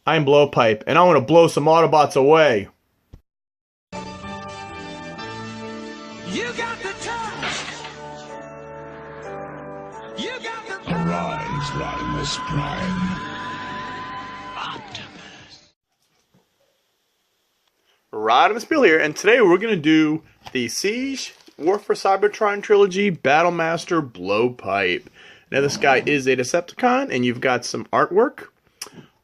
I'm Blowpipe, and I want to blow some Autobots away. You got the touch. You got the Arise, Rodimus Prime. Rodimusbill here, and today we're going to do the Siege War For Cybertron Trilogy Battle Master Blowpipe. Now this guy is a Decepticon, and you've got some artwork.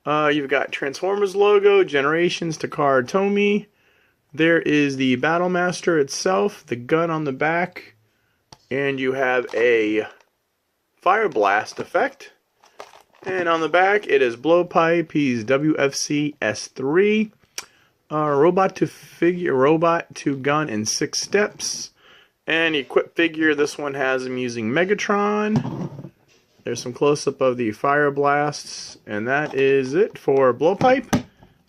You've got Transformers logo, Generations, Takara Tomy. There is the Battle Master itself, the gun on the back, and you have a Fire Blast effect. And on the back it is Blowpipe. He's WFC S3. Robot to gun in 6 steps. And equip figure, this one has him using Megatron. There's some close-up of the Fire Blasts, and that is it for Blowpipe.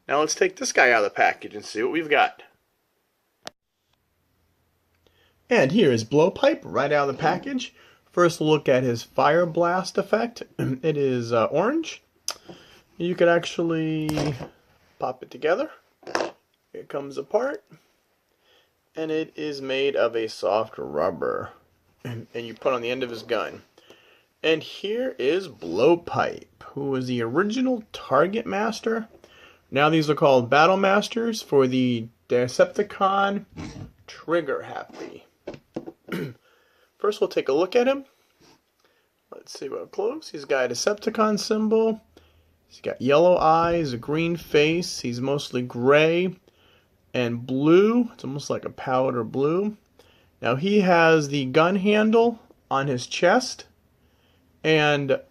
Now let's take this guy out of the package and see what we've got. And here is Blowpipe right out of the package. First we'll look at his Fire Blast effect. It is orange. You could actually pop it together. It comes apart. And it is made of a soft rubber. And you put on the end of his gun. And here is Blowpipe, who was the original Target Master. Now these are called Battle Masters for the Decepticon Trigger Happy. First we'll take a look at him. Let's see up close. He's got a Decepticon symbol. He's got yellow eyes, a green face. He's mostly gray and blue. It's almost like a powder blue. Now he has the gun handle on his chest, and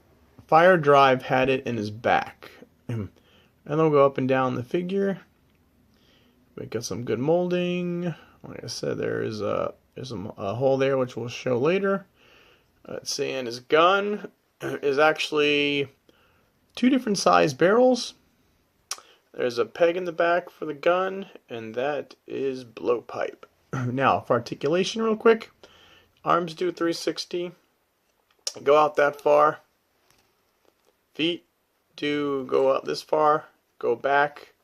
Fire Drive had it in his back. And they'll go up and down the figure. We got some good molding. Like I said, there's a hole there which we'll show later. Let's see, and his gun is actually 2 different size barrels. There's a peg in the back for the gun, and that is Blowpipe. Now, for articulation real quick, arms do 360, go out that far. Feet do go out this far, go back.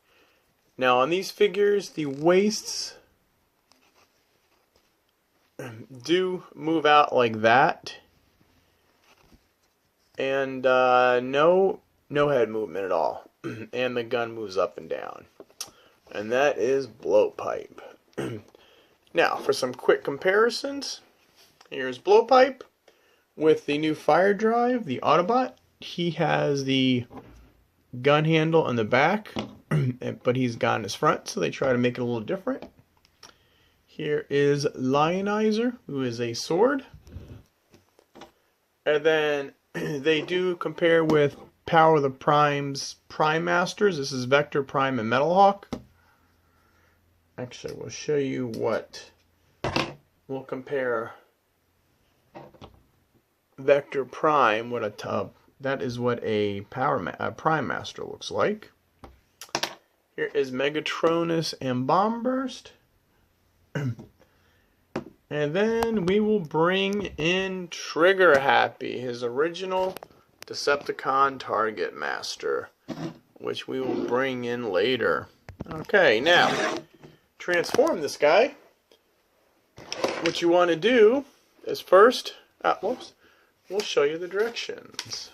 Now on these figures, the waists do move out like that, and no head movement at all. And the gun moves up and down. And that is Blowpipe. Now, for some quick comparisons, here's Blowpipe with the new Fire Drive, the Autobot. He has the gun handle on the back, but he's got in his front, so they try to make it a little different. Here is Lionizer, who is a sword. And then they do compare with Power of the Prime's Prime Masters. This is Vector, Prime, and Metalhawk. Actually, we'll show you what we'll compare. Vector Prime, that is what a Prime Master looks like. Here is Megatronus and Bomb Burst. And then we will bring in Trigger Happy, his original Decepticon Target Master, which we will bring in later. Okay, now, transform this guy. What you want to do is first, we'll show you the directions.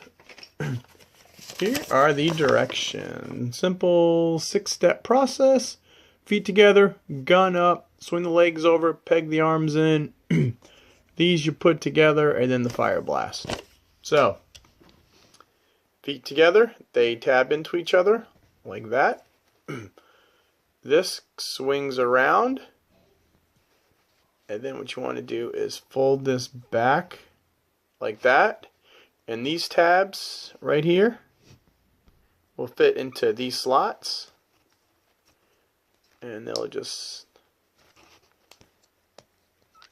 Here are the directions. Simple 6-step process. Feet together, gun up, swing the legs over, peg the arms in. These you put together, and then the Fire Blast. So, feet together, they tab into each other, like that. This swings around. And then what you want to do is fold this back, like that. And these tabs right here will fit into these slots. And they'll just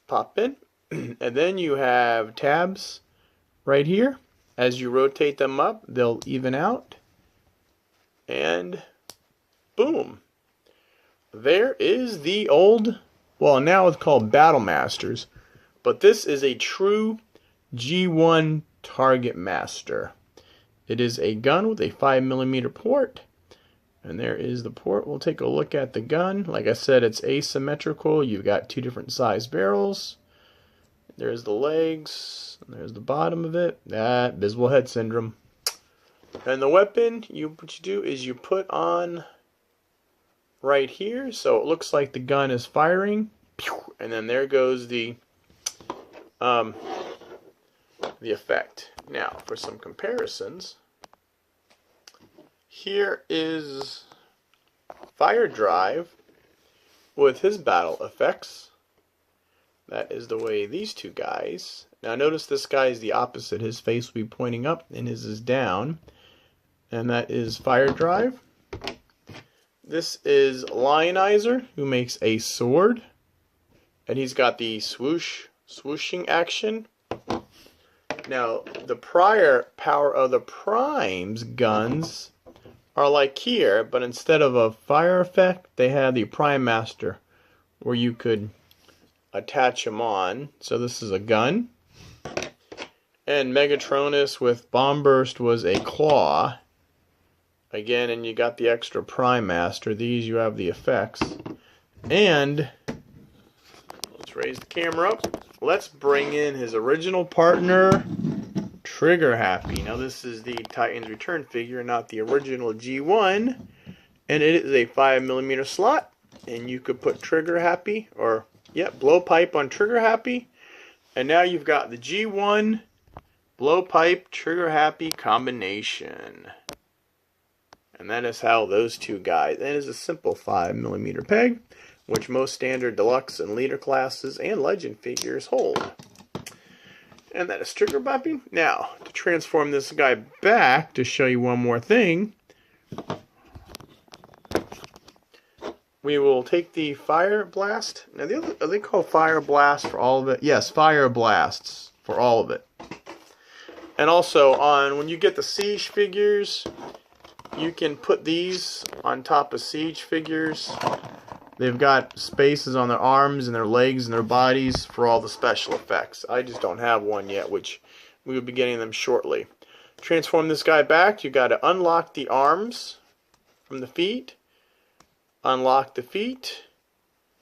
pop in. And then you have tabs right here. As you rotate them up, they'll even out. And boom. There is the old, well, now it's called Battle Masters, but this is a true G1 Target Master. It is a gun with a 5mm port. And there is the port. We'll take a look at the gun. Like I said, it's asymmetrical. You've got two different size barrels. There's the legs. And there's the bottom of it. That visible head syndrome. And the weapon, what you do is you put on right here, so it looks like the gun is firing. And then there goes the effect. Now, for some comparisons, here is Fire Drive with his battle effects. That is the way these two guys. Now notice this guy is the opposite. His face will be pointing up and his is down. And that is Fire Drive. This is Lionizer, who makes a sword. And he's got the swooshing action. Now, the prior Power of the Primes guns are like here, but instead of a fire effect, they had the Prime Master, where you could attach them on. So this is a gun. And Megatronus with Bomb Burst was a claw. Again, and you got the extra Prime Master. These you have the effects. And let's raise the camera up. Let's bring in his original partner, Trigger Happy. Now this is the Titans Return figure, not the original G1. And it is a 5mm slot. And you could put Trigger Happy, or Blowpipe on Trigger Happy. And now you've got the G1 Blowpipe Trigger Happy combination. And that is how those two guys, that is a simple 5mm peg, which most standard deluxe and leader classes and legend figures hold. And that is Trigger Happy. Now, to transform this guy back, to show you one more thing, we will take the Fire Blast. Now, are they called Fire Blast for all of it? Yes, Fire Blasts for all of it. And also, when you get the Siege figures, you can put these on top of Siege figures. They've got spaces on their arms and their legs and their bodies for all the special effects. I just don't have one yet, which we will be getting them shortly. Transform this guy back. You got to unlock the arms from the feet. Unlock the feet.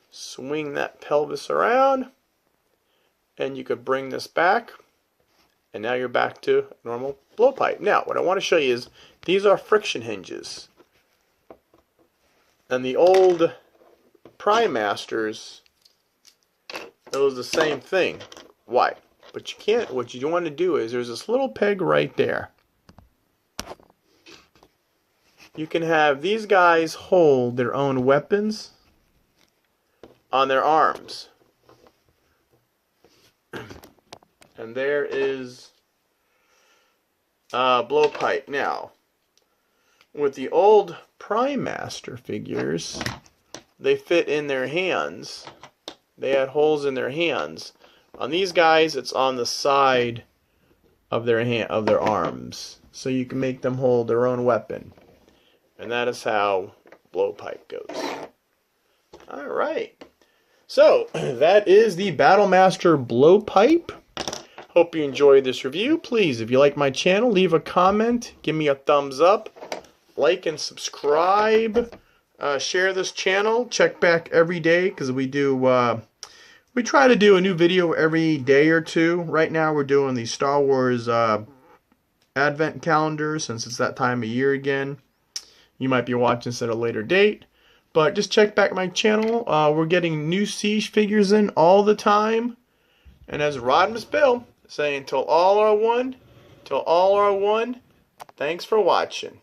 Swing that pelvis around. And you could bring this back. And now you're back to normal blowpipe. Now, what I want to show you is these are friction hinges. And the old Prime Masters, it was the same thing. Why? But you can't, what you want to do is, there's this little peg right there. You can have these guys hold their own weapons on their arms. And there is Blowpipe. Now, with the old Prime Master figures, they fit in their hands. They had holes in their hands. On these guys, it's on the side of their arms, so you can make them hold their own weapon. And that is how Blowpipe goes. All right. So that is the Battle Master Blowpipe. Hope you enjoyed this review. Please, if you like my channel, leave a comment, give me a thumbs up, like and subscribe, share this channel, check back every day, because we try to do a new video every day or two. Right now we're doing the Star Wars Advent calendar, since it's that time of year again. You might be watching this at a later date, but just check back my channel. We're getting new Siege figures in all the time. And as Rodimusbill saying, till all are one, thanks for watching.